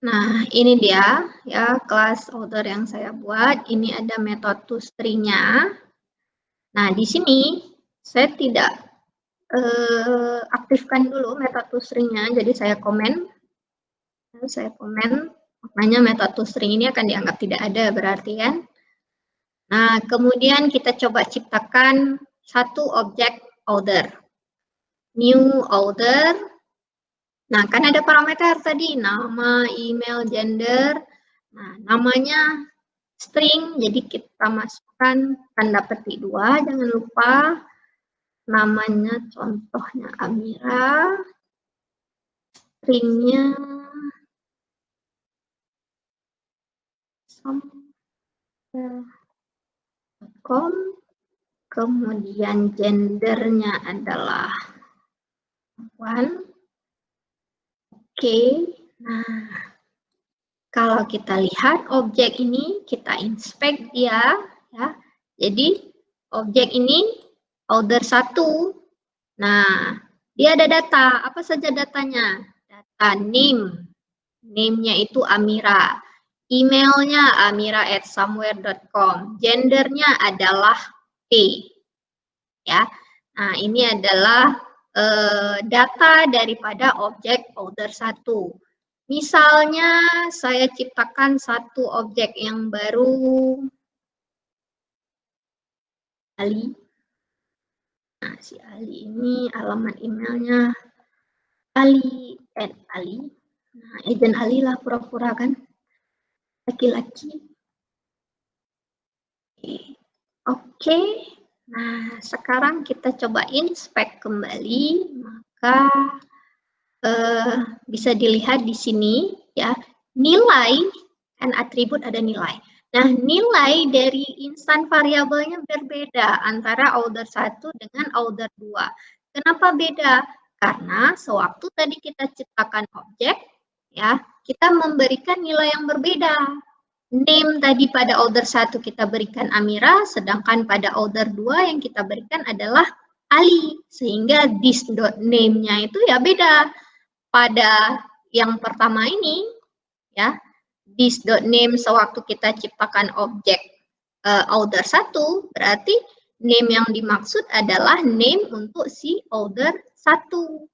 Nah, ini dia ya kelas order yang saya buat. Ini ada method toString-nya. Nah, di sini saya tidak aktifkan dulu method toString-nya, jadi saya komen. Maknanya method toString ini akan dianggap tidak ada berarti kan. Nah, kemudian kita coba ciptakan satu objek order. New order. Nah, kan ada parameter tadi, nama, email, gender. Nah, namanya string, jadi kita masukkan tanda petik 2, jangan lupa. Namanya contohnya Amira. Stringnya com. Kemudian gendernya adalah perempuan. Oke, nah kalau kita lihat objek ini, kita inspect dia, ya. Jadi objek ini order 1. Nah, dia ada data. Apa saja datanya? Data name. Name-nya itu Amira. Emailnya amira@somewhere.com. Gendernya adalah P. Ya. Nah, ini adalah data daripada objek order 1. Misalnya saya ciptakan satu objek yang baru, Ali. Nah, si Ali ini alamat emailnya Ali @Ali. Nah, agent Ali lah pura-pura kan, laki-laki. Oke. Nah, sekarang kita coba inspect kembali, maka bisa dilihat di sini ya, nilai kan atribut ada nilai. Nah, nilai dari instan variabelnya berbeda antara order 1 dengan order 2. Kenapa beda? Karena sewaktu tadi kita ciptakan objek, ya, kita memberikan nilai yang berbeda. Name tadi pada order 1 kita berikan Amira, sedangkan pada order 2 yang kita berikan adalah Ali. Sehingga this.name-nya itu ya beda. Pada yang pertama ini, ya, this.name sewaktu kita ciptakan objek order 1, berarti name yang dimaksud adalah name untuk si order 1.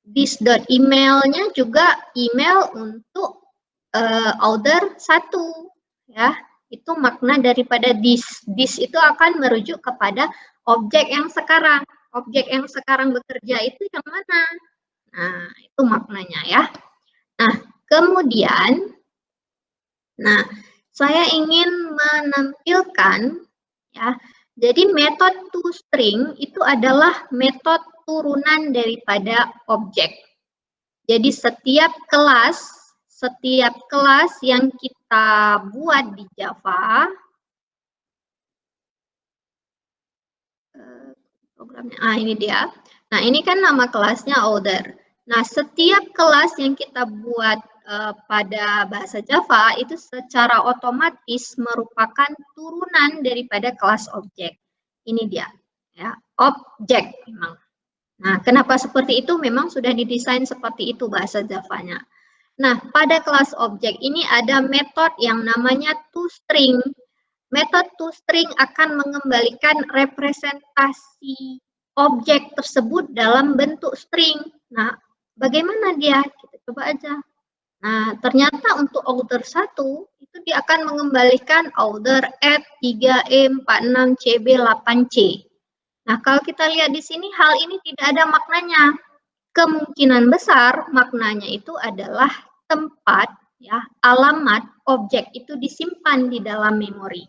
This.email-nya juga email untuk order 1. Ya, itu makna daripada this. This itu akan merujuk kepada objek yang sekarang. Objek yang sekarang bekerja itu yang mana? Nah, itu maknanya ya. Nah, kemudian, saya ingin menampilkan ya. Jadi metode toString itu adalah metode turunan daripada objek. Jadi setiap kelas yang kita buat di Java, programnya, ini dia. Nah, ini kan nama kelasnya order. Nah, setiap kelas yang kita buat pada bahasa Java itu secara otomatis merupakan turunan daripada kelas objek. Ini dia, ya, objek memang. Nah, kenapa seperti itu? Memang sudah didesain seperti itu bahasa Java-nya. Nah, pada kelas objek ini ada metode yang namanya toString. Metode toString akan mengembalikan representasi objek tersebut dalam bentuk string. Nah, bagaimana dia? Kita coba aja. Nah, ternyata untuk order 1, itu dia akan mengembalikan order @3E46CB8C. Nah, kalau kita lihat di sini, hal ini tidak ada maknanya. Kemungkinan besar maknanya itu adalah tempat, ya, alamat objek itu disimpan di dalam memori.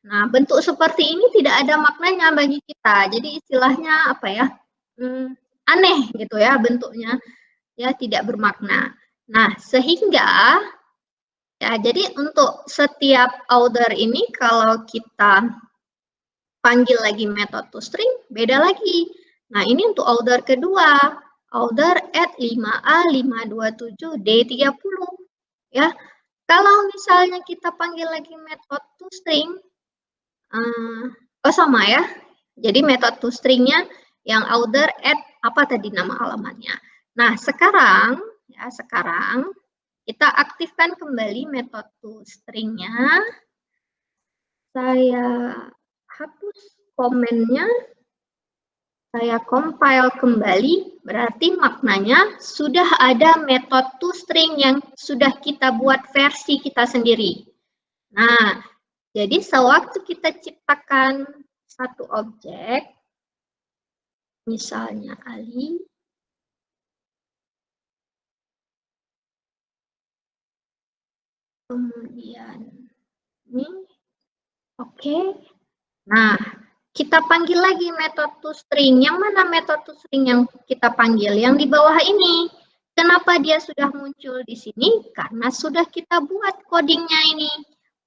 Nah, bentuk seperti ini tidak ada maknanya bagi kita. Jadi istilahnya apa ya? Aneh gitu ya bentuknya, ya, tidak bermakna. Nah, sehingga ya, jadi untuk setiap order ini kalau kita panggil lagi metode toString, beda lagi. Nah, ini untuk order kedua, order @5A527D30. Ya, kalau misalnya kita panggil lagi metode toString, sama ya. Jadi metode toString-nya yang order apa tadi nama alamatnya. Nah, sekarang Kita aktifkan kembali metode toString-nya. Saya hapus komennya. Saya compile kembali, berarti maknanya sudah ada metode toString yang sudah kita buat versi kita sendiri. Nah, jadi sewaktu kita ciptakan satu objek, misalnya Ali, kemudian ini, oke. Nah, kita panggil lagi metode toString. Yang mana metode toString yang kita panggil? Yang di bawah ini. Kenapa dia sudah muncul di sini? Karena sudah kita buat codingnya ini.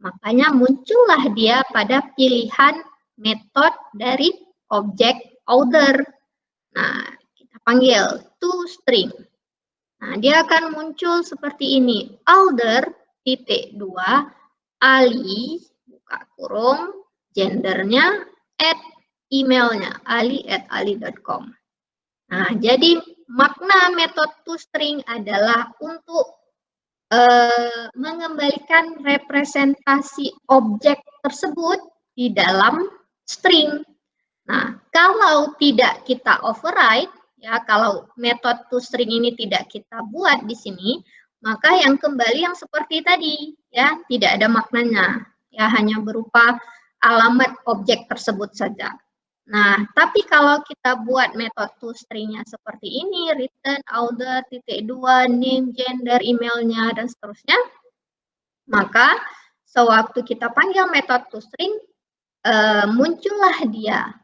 Makanya muncullah dia pada pilihan metode dari objek order. Nah, kita panggil toString. Nah, dia akan muncul seperti ini. Order titik 2 Ali buka kurung gendernya emailnya ali@ali.com. Nah, jadi makna metode toString adalah untuk mengembalikan representasi objek tersebut di dalam string. Nah, kalau tidak kita override, ya kalau metode toString ini tidak kita buat di sini, maka yang kembali yang seperti tadi, ya tidak ada maknanya, ya hanya berupa alamat objek tersebut saja. Nah, tapi kalau kita buat metode toString-nya seperti ini, return order titik 2 name, gender, emailnya dan seterusnya, maka sewaktu kita panggil metode toString, muncullah dia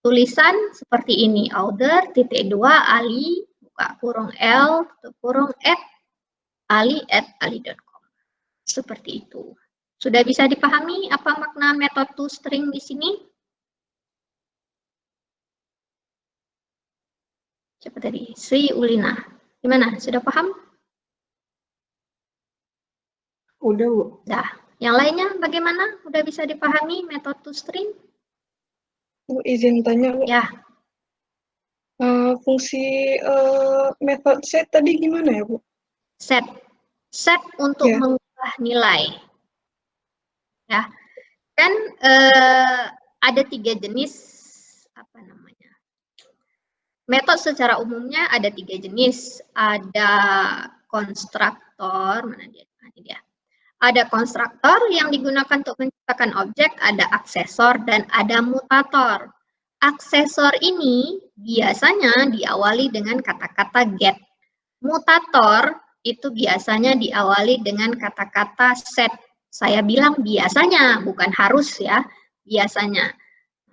tulisan seperti ini, order titik 2 Ali buka kurung L tutup kurung ali@ali.com. Seperti itu. Sudah bisa dipahami apa makna metode toString di sini? Siapa tadi? Sri Ulina. Gimana? Sudah paham? Udah, Bu. Dah. Yang lainnya bagaimana? Udah bisa dipahami metode toString? Bu, izin tanya, Bu. Ya. Fungsi metode set tadi gimana ya, Bu? Set. Set untuk mengubah nilai. Ya, kan ada 3 jenis metode secara umumnya ada 3 jenis. Ada konstruktor, mana dia? Ini dia. Ada konstruktor yang digunakan untuk menciptakan objek, ada aksesor dan ada mutator. Aksesor ini biasanya diawali dengan kata-kata get. Mutator itu biasanya diawali dengan kata-kata set. Saya bilang biasanya, bukan harus ya, biasanya.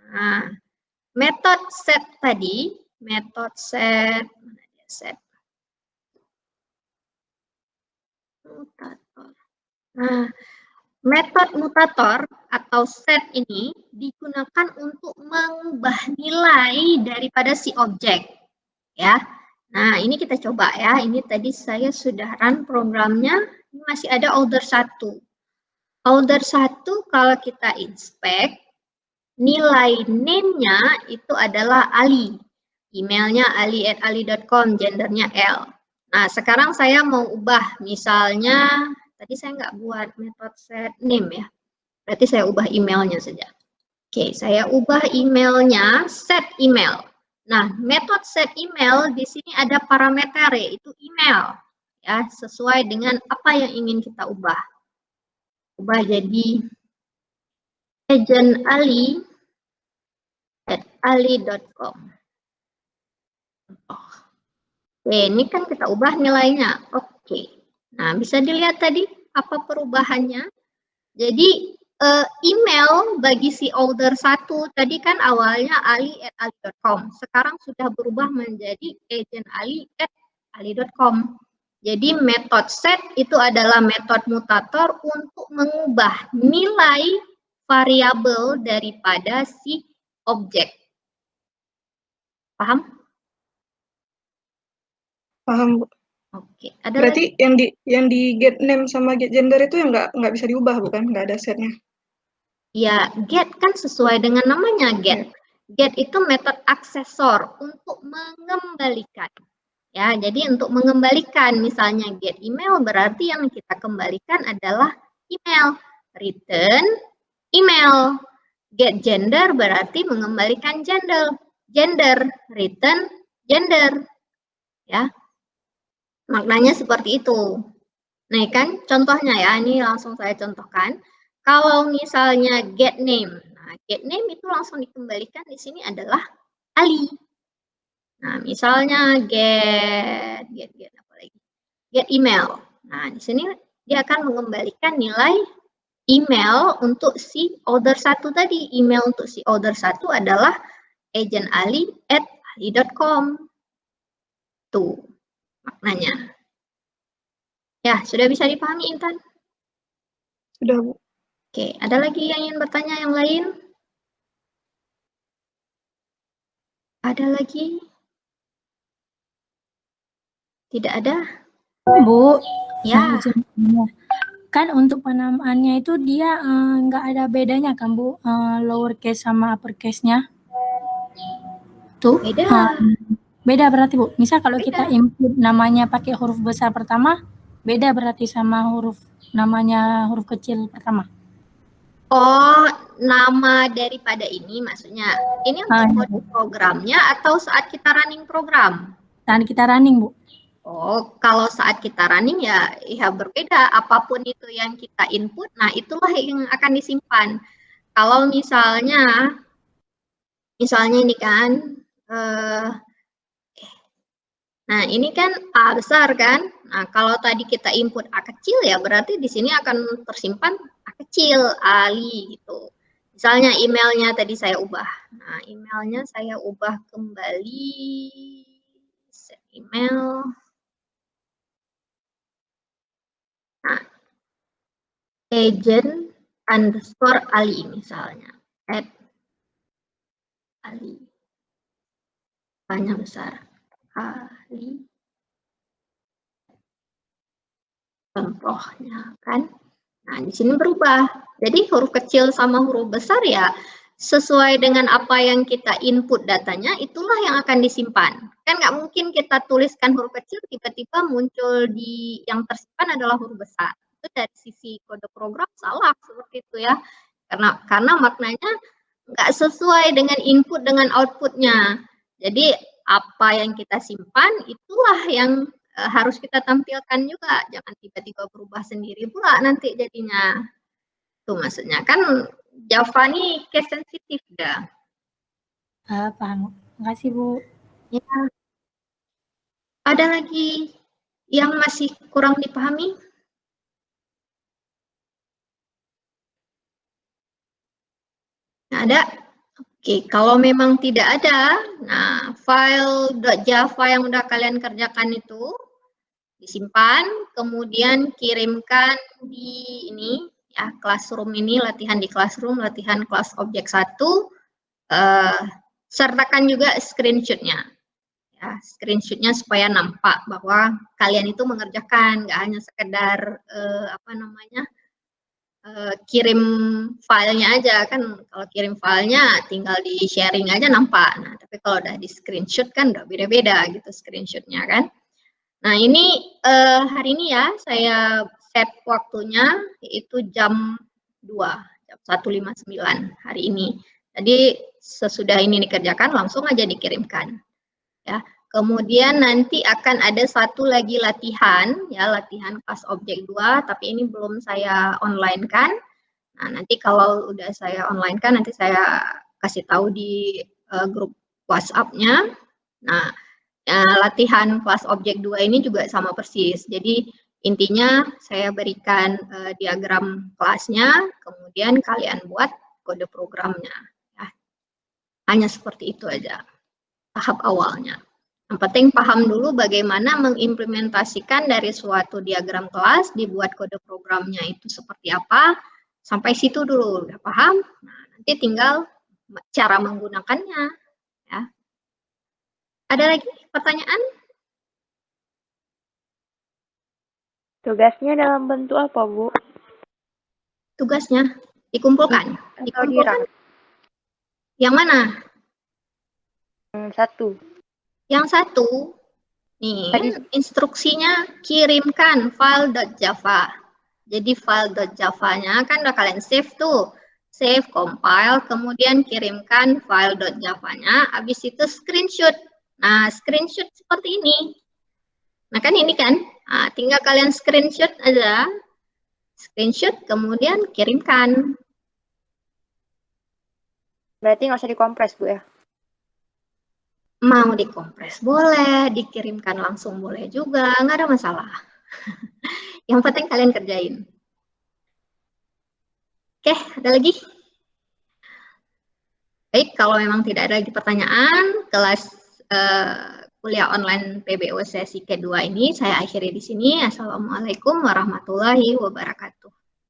Nah, metode set tadi, metode set, mana dia set? Mutator. Nah, metode mutator atau set ini digunakan untuk mengubah nilai daripada si objek, ya. Nah, ini kita coba ya. Ini tadi saya sudah run programnya, ini masih ada order 1. Order 1 kalau kita inspect, nilai name-nya itu adalah Ali. Emailnya ali@ali.com, gendernya L. Nah, sekarang saya mau ubah, misalnya, tadi saya nggak buat metode set name ya. Berarti saya ubah emailnya saja. Oke, saya ubah emailnya set email. Nah, metode set email di sini ada parameter yaitu email. Ya, sesuai dengan apa yang ingin kita ubah. Ubah jadi agent ali@ali.com. Oke, ini kan kita ubah nilainya. Oke. Nah, bisa dilihat tadi apa perubahannya. Jadi email bagi si order 1 tadi kan awalnya ali@ali.com. Sekarang sudah berubah menjadi agent ali@ali.com. Jadi metode set itu adalah metode mutator untuk mengubah nilai variabel daripada si objek. Paham? Paham, Bu. Oke. Ada berarti lagi? yang di get name sama get gender itu yang nggak bisa diubah, bukan? Nggak ada setnya? Ya, get kan sesuai dengan namanya get. Get itu metode aksesor untuk mengembalikan. Ya, jadi untuk mengembalikan misalnya get email berarti yang kita kembalikan adalah email. Return email. Get gender berarti mengembalikan gender. Return gender. Ya. Maknanya seperti itu. Nah, kan contohnya ya, ini langsung saya contohkan. Kalau misalnya get name. Nah, get name itu langsung dikembalikan di sini adalah Ali. Nah, misalnya get apa lagi? Get email. Nah, di sini dia akan mengembalikan nilai email untuk si order 1 tadi. Email untuk si order 1 adalah agentali@ali.com. Tuh maknanya. Ya, sudah bisa dipahami, Intan? Sudah, Bu. Oke, ada lagi yang ingin bertanya yang lain? Ada lagi? Tidak ada? Bu, Ya. Kan untuk penamaannya itu dia nggak ada bedanya kan Bu, lowercase sama uppercase-nya? Tuh, Beda. beda berarti Bu. Misal kalau Beda. kita input namanya pakai huruf besar pertama, beda berarti sama huruf namanya huruf kecil pertama. Oh, nama daripada ini maksudnya. Ini untuk kode programnya atau saat kita running program? Saat kita running, Bu. Oh, kalau saat kita running ya berbeda. Apapun itu yang kita input, nah itulah yang akan disimpan. Kalau misalnya ini kan, nah ini kan A besar kan. Nah kalau tadi kita input A kecil ya berarti di sini akan tersimpan A kecil, Ali gitu. Misalnya emailnya tadi saya ubah. Nah emailnya saya ubah kembali set email. Nah, agent underscore Ali misalnya. Add Ali. Banyak besar. Ali. Contohnya kan. Nah, di sini berubah. Jadi huruf kecil sama huruf besar ya sesuai dengan apa yang kita input datanya, itulah yang akan disimpan. Kan nggak mungkin kita tuliskan huruf kecil, tiba-tiba muncul di yang tersimpan adalah huruf besar. Itu dari sisi kode program salah seperti itu ya. Karena maknanya nggak sesuai dengan input dengan outputnya. Jadi apa yang kita simpan itulah yang harus kita tampilkan juga. Jangan tiba-tiba berubah sendiri pula nanti jadinya. Tuh maksudnya kan Java ini case sensitif dah. Paham. Makasih, Bu. Ya. Ada lagi yang masih kurang dipahami? Nah, ada? Oke, kalau memang tidak ada, nah file .java yang udah kalian kerjakan itu disimpan, kemudian kirimkan di ini ya classroom ini, latihan di classroom, latihan kelas objek 1, sertakan juga screenshotnya. Ya, screenshotnya supaya nampak bahwa kalian itu mengerjakan, nggak hanya sekedar kirim filenya aja kan. Kalau kirim filenya tinggal di sharing aja nampak. Nah, tapi kalau udah di screenshot kan udah beda-beda gitu screenshotnya kan. Nah, ini hari ini ya saya set waktunya yaitu jam 2, jam 1.59 hari ini. Jadi sesudah ini dikerjakan langsung aja dikirimkan. Ya. Kemudian nanti akan ada satu lagi latihan, ya latihan kelas objek 2, tapi ini belum saya online kan. Nah, nanti kalau udah saya online kan nanti saya kasih tahu di grup WhatsApp-nya. Nah, latihan kelas objek 2 ini juga sama persis. Jadi intinya saya berikan diagram kelasnya, kemudian kalian buat kode programnya. Ya. Hanya seperti itu aja tahap awalnya. Yang penting paham dulu bagaimana mengimplementasikan dari suatu diagram kelas, dibuat kode programnya itu seperti apa, sampai situ dulu. Udah paham? Nah, nanti tinggal cara menggunakannya. Ya. Ada lagi pertanyaan? Tugasnya dalam bentuk apa, Bu? Tugasnya dikumpulkan. Dikumpulkan. Yang mana? Yang satu. Yang satu. Nih, Tadi instruksinya kirimkan file.java. Jadi file.java-nya kan udah kalian save tuh. Save, compile, kemudian kirimkan file.java-nya, habis itu screenshot. Nah, screenshot seperti ini. Nah, kan ini kan, tinggal kalian screenshot aja. Screenshot, kemudian kirimkan. berarti nggak usah dikompres, Bu ya? Mau dikompres boleh, dikirimkan langsung boleh juga, nggak ada masalah. Yang penting kalian kerjain. Oke, ada lagi? Baik, kalau memang tidak ada lagi pertanyaan, kelas kuliah online PBO sesi kedua ini saya akhiri di sini. Assalamualaikum warahmatullahi wabarakatuh.